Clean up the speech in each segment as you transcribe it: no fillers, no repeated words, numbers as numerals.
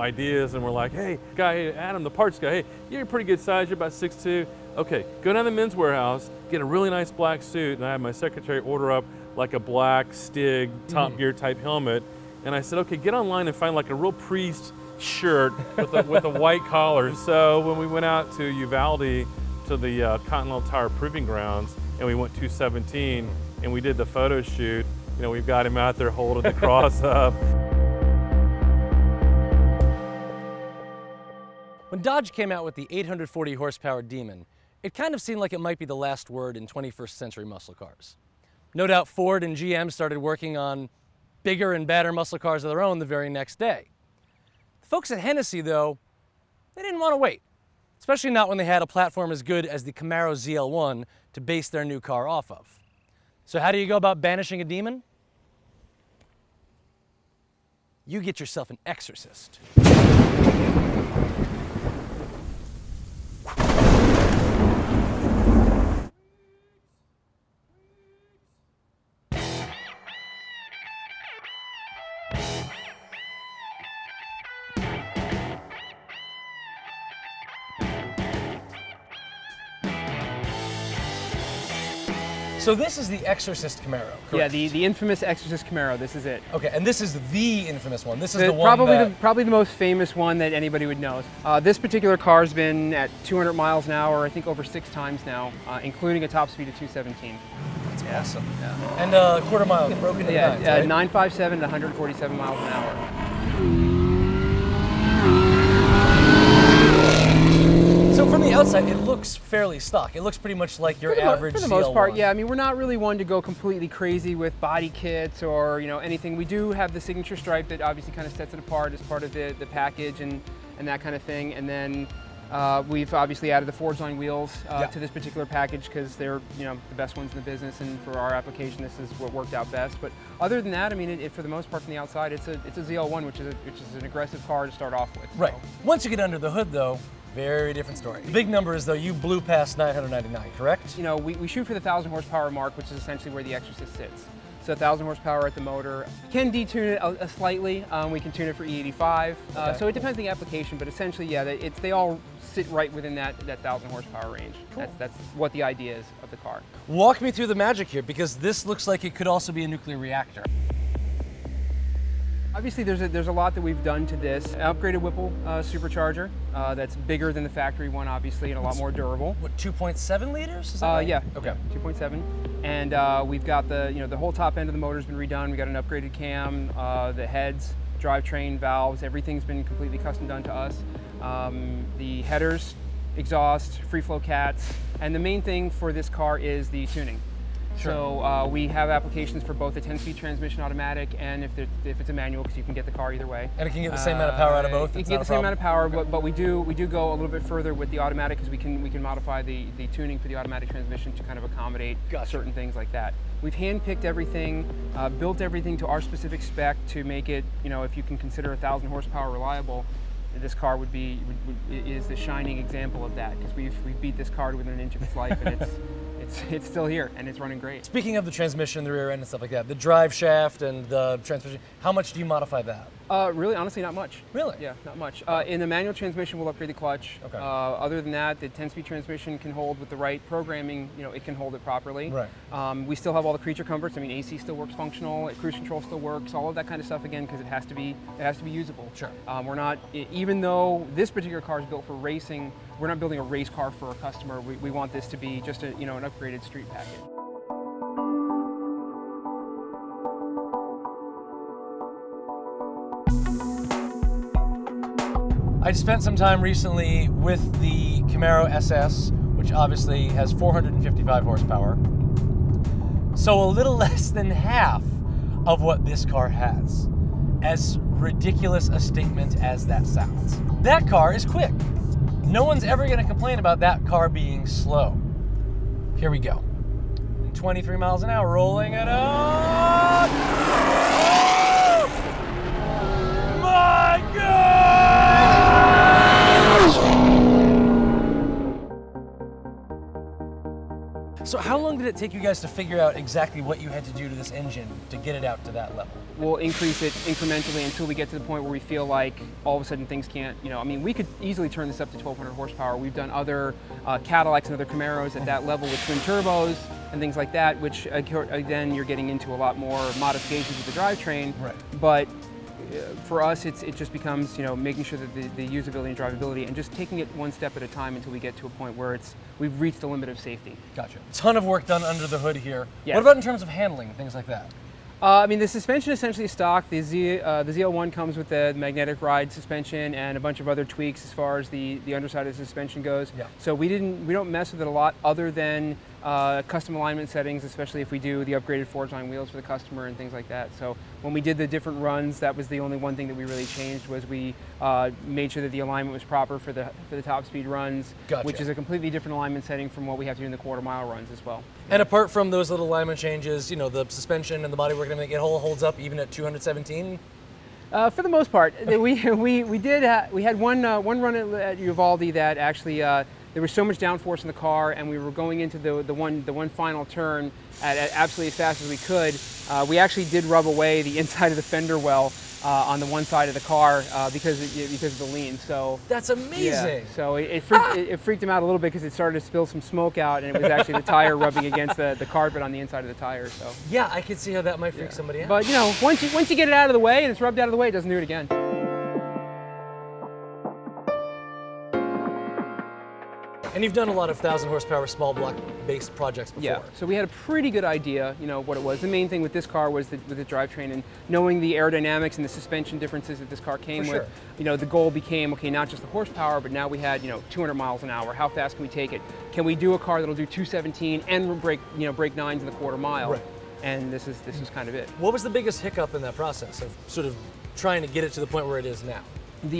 ideas, and we're like, hey, Adam, the parts guy, hey, you're a pretty good size, you're about 6'2". Okay, go down to the men's warehouse, get a really nice black suit, and I had my secretary order up like a black Stig Top Gear type helmet. And I said, okay, get online and find like a real priest shirt with a white collar. So when we went out to Uvalde to the Continental Tire Proving Grounds, and we went 217, and we did the photo shoot, you know, we've got him out there holding the cross up. When Dodge came out with the 840 horsepower Demon, it kind of seemed like it might be the last word in 21st century muscle cars. No doubt Ford and GM started working on bigger and badder muscle cars of their own the very next day. The folks at Hennessey, though, they didn't want to wait, especially not when they had a platform as good as the Camaro ZL1 to base their new car off of. So how do you go about banishing a demon? You get yourself an Exorcist. So this is the Exorcist Camaro, correct? Yeah, the infamous Exorcist Camaro. This is it. Okay, and this is the infamous one. This is the one probably the most famous one that anybody would know. This particular car's been at 200 miles an hour, I think over 6 times now, including a top speed of 217. That's awesome. Yeah. And quarter mile broken into nines, right? 957 to 147 miles an hour. So from the outside, it looks fairly stock. It looks pretty much like your average ZL1. For the most part, yeah. I mean, we're not really one to go completely crazy with body kits or anything. We do have the signature stripe that obviously kind of sets it apart as part of the package and that kind of thing. And then we've obviously added the Forge line wheels to this particular package because they're the best ones in the business, and for our application, this is what worked out best. But other than that, I mean, for the most part, from the outside, it's a ZL1, which is an aggressive car to start off with. Right. So. Once you get under the hood, though. Very different story. The big number is, though, you blew past 999, correct? We shoot for the 1,000 horsepower mark, which is essentially where the Exorcist sits. So 1,000 horsepower at the motor. Can detune it slightly. We can tune it for E85. Okay. So it depends on the application, but essentially, yeah, they all sit right within that 1,000 horsepower range. Cool. That's what the idea is of the car. Walk me through the magic here, because this looks like it could also be a nuclear reactor. Obviously, there's a lot that we've done to this. An upgraded Whipple supercharger that's bigger than the factory one, obviously, and a lot more durable. What, 2.7 liters? Is that right? Yeah. Okay. 2.7. And we've got the whole top end of the motor's been redone. We got an upgraded cam, the heads, drivetrain, valves, everything's been completely custom done to us. The headers, exhaust, free flow cats, and the main thing for this car is the tuning. Sure. So we have applications for both a 10-speed transmission automatic and if it's a manual, because you can get the car either way. And it can get the same amount of power out of both? It can get the same amount of power, but we do go a little bit further with the automatic, because we can modify the tuning for the automatic transmission to kind of accommodate certain things like that. We've hand-picked everything, built everything to our specific spec to make it, if you can consider 1,000 horsepower reliable, this car is the shining example of that, because we've beat this car to within an inch of its life, and it's still here and it's running great. Speaking of the transmission, the rear end and stuff like that, the drive shaft and the transmission, how much do you modify that? Really, honestly, not much. Really? Yeah, not much. In the manual transmission, we'll upgrade the clutch. Okay. Other than that, the 10-speed transmission can hold with the right programming, it can hold it properly. Right. We still have all the creature comforts. I mean, AC still works functional, cruise control still works, all of that kind of stuff, again, because it has to be usable. Sure. We're not, even though this particular car is built for racing, we're not building a race car for a customer. We want this to be just an upgraded street package. I spent some time recently with the Camaro SS, which obviously has 455 horsepower. So a little less than half of what this car has. As ridiculous a statement as that sounds. That car is quick. No one's ever gonna complain about that car being slow. Here we go. 23 miles an hour, rolling it up. Oh! My God! So how long did it take you guys to figure out exactly what you had to do to this engine to get it out to that level? We'll increase it incrementally until we get to the point where we feel like all of a sudden things can't, I mean, we could easily turn this up to 1,200 horsepower. We've done other Cadillacs and other Camaros at that level with twin turbos and things like that, which then you're getting into a lot more modifications of the drivetrain. Right. But for us, it just becomes, making sure that the usability and drivability and just taking it one step at a time until we get to a point where we've reached the limit of safety. Gotcha. Ton of work done under the hood here. Yes. What about in terms of handling and things like that? I mean, the suspension essentially is stock. The ZL1 comes with the magnetic ride suspension and a bunch of other tweaks as far as the underside of the suspension goes. Yeah. So we don't mess with it a lot other than custom alignment settings, especially if we do the upgraded forge-line wheels for the customer and things like that. So when we did the different runs, that was the only one thing that we really changed, was we made sure that the alignment was proper for the top speed runs, Gotcha. which is a completely different alignment setting from what we have to do in the quarter-mile runs as well. And apart from those little alignment changes, the suspension and the bodywork and everything, it all holds up even at 217? For the most part, we had one run at Uvalde that actually there was so much downforce in the car, and we were going into the one final turn at absolutely as fast as we could. We actually did rub away the inside of the fender well on the one side of the car because of the lean. So that's amazing. Yeah, so it freaked him out a little bit because it started to spill some smoke out, and it was actually the tire rubbing against the carpet on the inside of the tire. So yeah, I could see how that might freak somebody out. But once you get it out of the way and it's rubbed out of the way, it doesn't do it again. And you've done a lot of 1,000 horsepower small block based projects before. Yeah, so we had a pretty good idea, what it was. The main thing with this car was with the drivetrain and knowing the aerodynamics and the suspension differences that this car came with. The goal became, okay, not just the horsepower, but now we had, 200 miles an hour. How fast can we take it? Can we do a car that'll do 217 and break nines in the quarter mile? Right. And this is kind of it. What was the biggest hiccup in that process of sort of trying to get it to the point where it is now?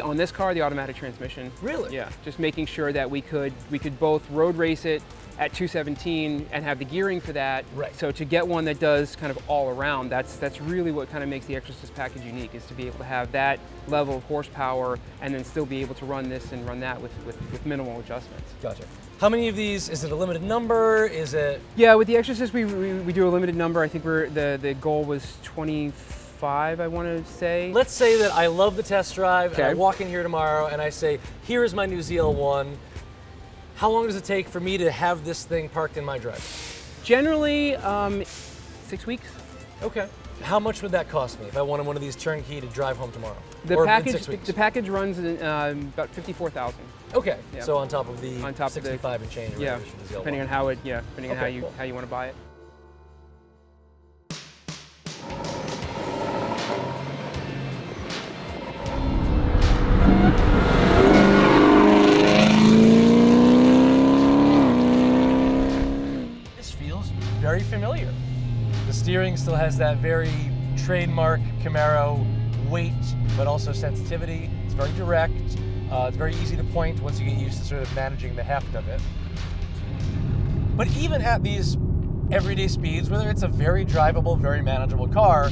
On this car, the automatic transmission. Really? Yeah, just making sure that we could both road race it at 217 and have the gearing for that. Right. So to get one that does kind of all around, that's really what kind of makes the Exorcist package unique, is to be able to have that level of horsepower and then still be able to run this and run that with minimal adjustments. Gotcha. How many of these? Is it a limited number? Is it? Yeah, with the Exorcist, we do a limited number. I think the goal was 25, I want to say. Let's say that I love the test drive, Okay. and I walk in here tomorrow and I say, here is my new ZL1. How long does it take for me to have this thing parked in my driveway? Generally, 6 weeks. Okay. How much would that cost me if I wanted one of these turnkey to drive home tomorrow? The or package, in 6 weeks? the package runs about 54,000. Okay. Yeah. So on top of the On top of 65 and change. or Yeah, whatever it is for the ZL1. depending on depending on Okay, how you want to buy it. This feels very familiar. The steering still has that very trademark Camaro weight, but also sensitivity. It's very direct. It's very easy to point once you get used to sort of managing the heft of it. But even at these everyday speeds, whether it's a very drivable, very manageable car,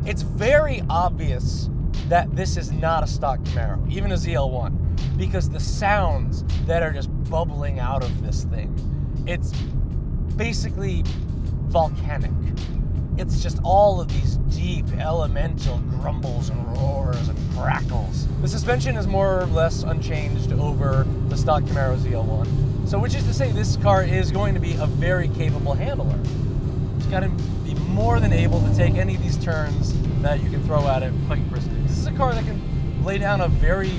it's very obvious that this is not a stock Camaro, even a ZL1, because the sounds that are just bubbling out of this thing, it's basically volcanic. It's just all of these deep elemental grumbles and roars and crackles. The suspension is more or less unchanged over the stock Camaro ZL1. So which is to say this car is going to be a very capable handler. It's got to be more than able to take any of these turns that you can throw at it quite briskly. This is a car that can lay down a very,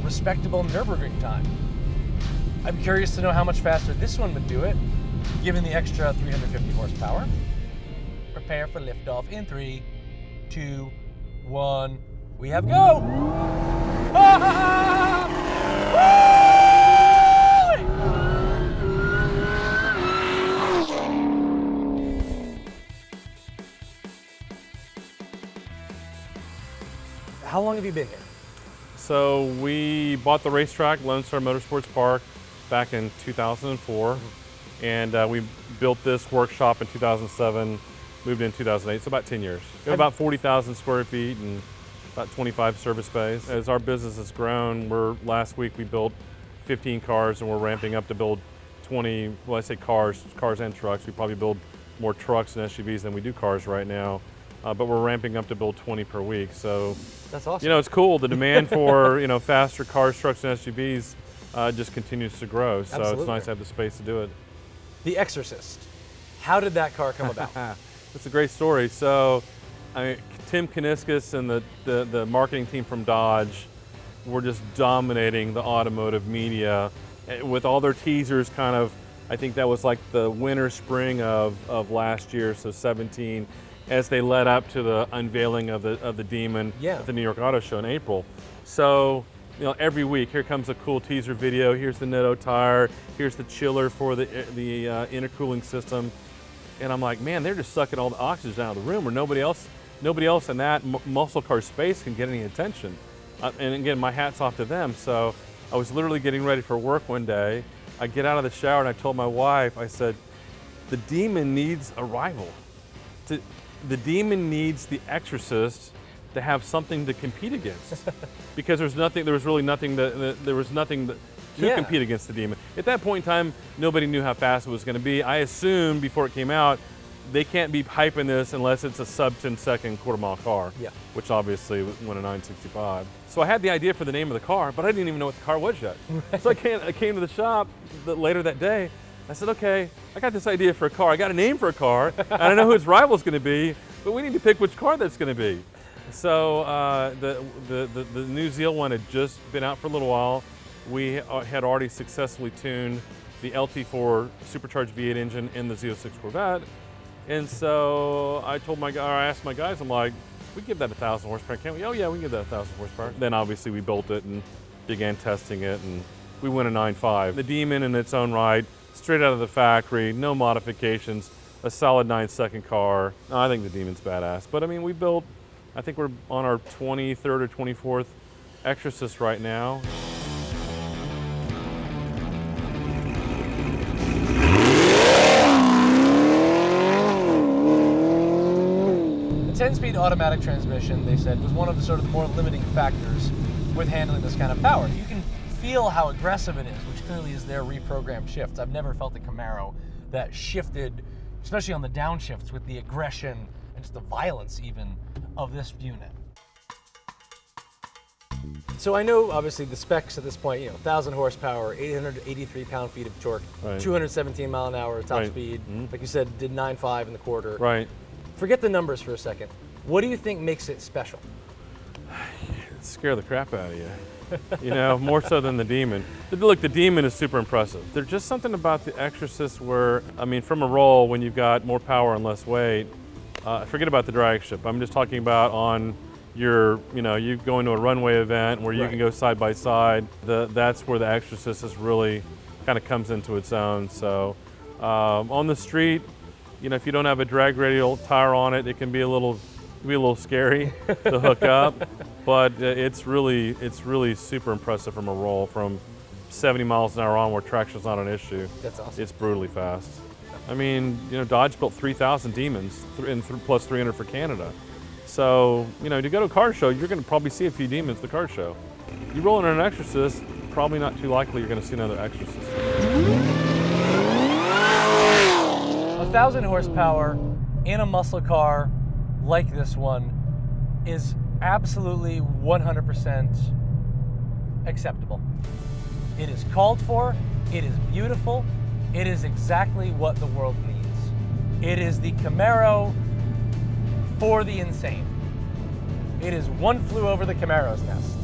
respectable Nürburgring time. I'm curious to know how much faster this one would do it, given the extra 350 horsepower. Prepare for liftoff in 3, 2, 1. We have go! How long have you been here? So we bought the racetrack, Lone Star Motorsports Park, back in 2004. And we built this workshop in 2007, moved in 2008, so about 10 years. We have about 40,000 square feet and about 25 service space. As our business has grown, last week we built 15 cars and we're ramping up to build 20, well, I say cars and trucks. We probably build more trucks and SUVs than we do cars right now. But we're ramping up to build 20 per week. So That's awesome. you know, it's cool. The demand for, you know, faster cars, trucks, and SUVs just continues to grow. So Absolutely. it's nice to have the space to do it. The Exorcist. How did that car come about? It's a great story. So, I mean, Tim Kaniskis and the marketing team from Dodge were just dominating the automotive media with all their teasers. Kind of, I think that was like the winter, spring of last year, so 17, as they led up to the unveiling of the Demon at the New York Auto Show in April. So, you know, every week, here comes a cool teaser video. Here's the Netto tire. Here's the chiller for the intercooling system. And I'm like, man, they're just sucking all the oxygen out of the room, where nobody else in that muscle car space can get any attention. And again, my hat's off to them. So I was literally getting ready for work one day. I get out of the shower and I told my wife, I said, the Demon needs a rival. The Demon needs the Exorcist to have something to compete against, because there was really nothing to compete against the Demon. At that point in time, nobody knew how fast it was going to be. I assumed before it came out, they can't be hyping this unless it's a sub 10-second quarter-mile car, which obviously went a 965. So I had the idea for the name of the car, but I didn't even know what the car was yet. So I came to the shop later that day. I said, okay, I got this idea for a car. I got a name for a car, and I know who its rival is going to be, but we need to pick which car that's going to be. So the new ZL1 had just been out for a little while. We had already successfully tuned the LT4 supercharged V8 engine in the Z06 Corvette. And so I asked my guys, I'm like, we give that 1,000 horsepower, can't we? Oh yeah, we can give that 1,000 horsepower. Then obviously we built it and began testing it, and we went a 9.5. The Demon in its own right, straight out of the factory, no modifications, a solid 9-second car. No, I think the Demon's badass. But I mean, I think we're on our 23rd or 24th Exorcist right now. The 10-speed automatic transmission, they said, was one of the sort of the more limiting factors with handling this kind of power. You can feel how aggressive it is, which clearly is their reprogrammed shifts. I've never felt a Camaro that shifted, especially on the downshifts, with the aggression and just the violence even of this unit. So I know obviously the specs at this point, 1,000 horsepower, 883 pound-feet of torque, 217 mile an hour top speed. Like you said, did 9.5 in the quarter. Right. Forget the numbers for a second. What do you think makes it special? Scare the crap out of you. More so than the Demon. Look, the Demon is super impressive. There's just something about the Exorcist where, I mean, from a roll, when you've got more power and less weight, forget about the drag strip. I'm just talking about on your, you go into a runway event where you can go side by side. That's where the Exorcist is really kind of comes into its own. So on the street, if you don't have a drag radial tire on it, it can be a little scary to hook up. But it's really super impressive from a roll, from 70 miles an hour on, where traction's not an issue. That's awesome. It's brutally fast. I mean, Dodge built 3,000 Demons and plus 300 for Canada. So, to go to a car show, you're going to probably see a few Demons at the car show. You roll in an Exorcist, probably not too likely you're going to see another Exorcist. 1,000 horsepower in a muscle car like this one is absolutely 100% acceptable. It is called for, it is beautiful, it is exactly what the world needs. It is the Camaro for the insane. It is one flew over the Camaro's nest.